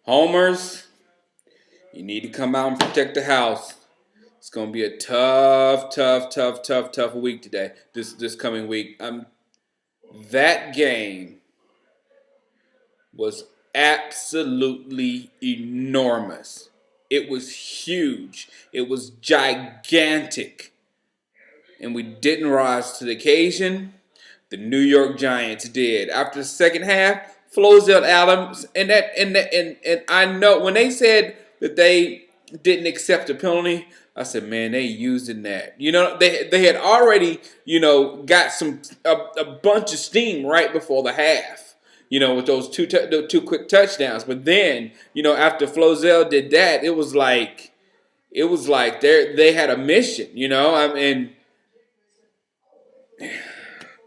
Homers, you need to come out and protect the house. It's gonna be a tough week today. This coming week. That game was absolutely enormous. It was huge. It was gigantic. And we didn't rise to the occasion. The New York Giants did. After the second half, Flozell Adams and I know when they said that they didn't accept the penalty, I said, man, they using that. They had already, got a bunch of steam right before the half. With those two quick touchdowns. But then, after Flozell did that, it was like they had a mission. I mean,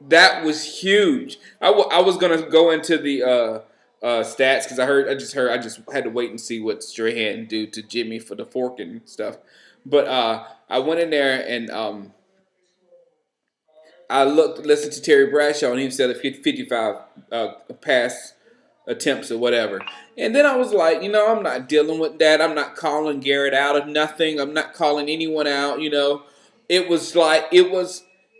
that was huge. I was gonna go into the stats because I just had to wait and see what Strahan do to Jimmy for the fork and stuff. But I went in there and I listened to Terry Bradshaw, and he said 55 pass attempts or whatever. And then I was like, I'm not dealing with that. I'm not calling Garrett out of nothing. I'm not calling anyone out. It was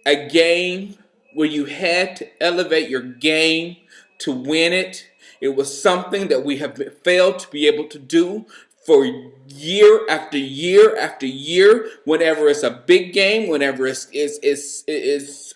a game where you had to elevate your game to win it. It was something that we have failed to be able to do for year after year after year. Whenever it's a big game, whenever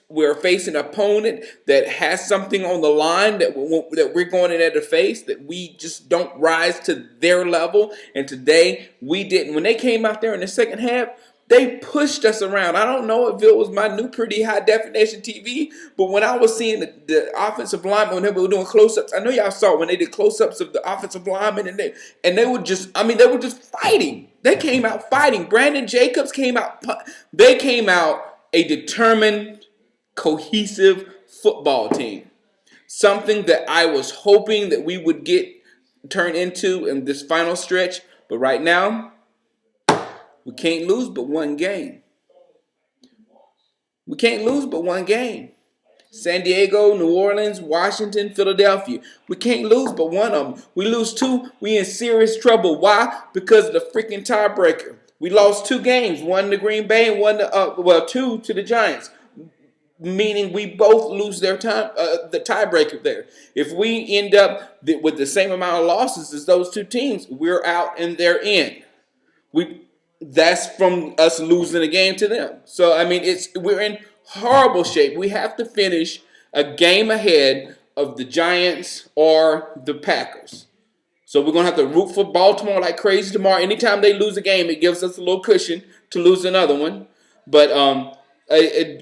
we're facing an opponent that has something on the line that we're going in there to face, that we just don't rise to their level. And today we didn't. When they came out there in the second half, they pushed us around. I don't know if it was my new pretty high definition TV, but when I was seeing the offensive linemen, when they were doing close-ups, I know y'all saw when they did close-ups of the offensive linemen, and they were just fighting. They came out fighting. Brandon Jacobs came out. They came out a determined, cohesive football team. Something that I was hoping that we would get turned into in this final stretch, but right now, we can't lose but one game. We can't lose but one game. San Diego, New Orleans, Washington, Philadelphia. We can't lose but one of them. We lose two, we in serious trouble. Why? Because of the freaking tiebreaker. We lost two games, one to Green Bay and two to the Giants. Meaning we both lose the tiebreaker there. If we end up with the same amount of losses as those two teams, we're out and they're in. That's from us losing a game to them. So I mean, we're in horrible shape. We have to finish a game ahead of the Giants or the Packers. So we're gonna have to root for Baltimore like crazy tomorrow. Anytime they lose a game, it gives us a little cushion to lose another one. But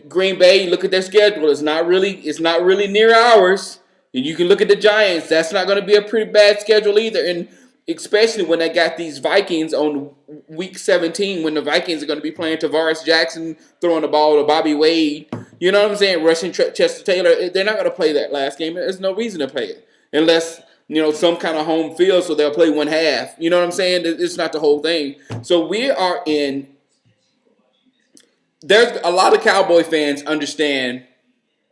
Green Bay, look at their schedule. It's not really near ours. And you can look at the Giants. That's not going to be a pretty bad schedule either. And especially when they got these Vikings on week 17, when the Vikings are going to be playing Tavares Jackson, throwing the ball to Bobby Wade. You know what I'm saying? Rushing Chester Taylor. They're not going to play that last game. There's no reason to play it. Unless, some kind of home field, so they'll play one half. You know what I'm saying? It's not the whole thing. So we are in. There's a lot of Cowboy fans understand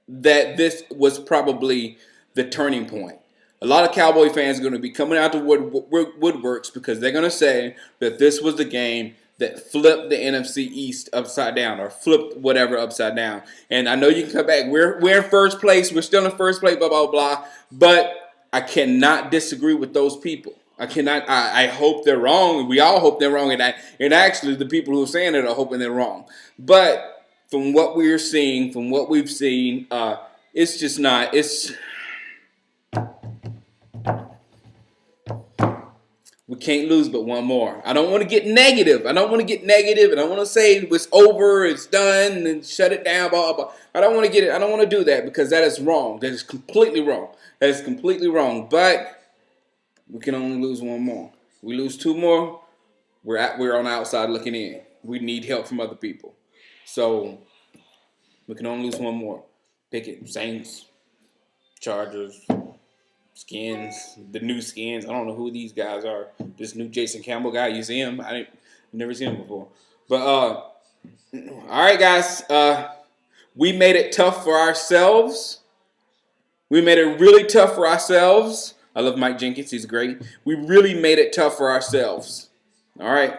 that this was probably the turning point. A lot of Cowboy fans are going to be coming out the woodworks because they're going to say that this was the game that flipped the NFC East upside down or flipped whatever upside down. And I know you can come back. We're in first place. We're still in first place, blah, blah, blah. But I cannot disagree with those people. I cannot. I hope they're wrong. We all hope they're wrong. And actually, the people who are saying it are hoping they're wrong. But from what we're seeing, from what we've seen, it's just not. We can't lose but one more. I don't want to get negative. I don't want to say it's over, it's done, and shut it down, blah, blah. I don't want to do that because that is wrong. That is completely wrong. But we can only lose one more. We lose two more, we're on the outside looking in. We need help from other people. So we can only lose one more. Pick it. Saints, Chargers, Skins, the new Skins. I don't know who these guys are. This new Jason Campbell guy, you see him? I've never seen him before. But all right, guys. We made it tough for ourselves. We made it really tough for ourselves. I love Mike Jenkins. He's great. We really made it tough for ourselves. All right.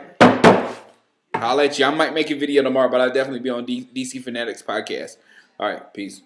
I'll let you. I might make a video tomorrow, but I'll definitely be on DC Fanatics podcast. All right. Peace.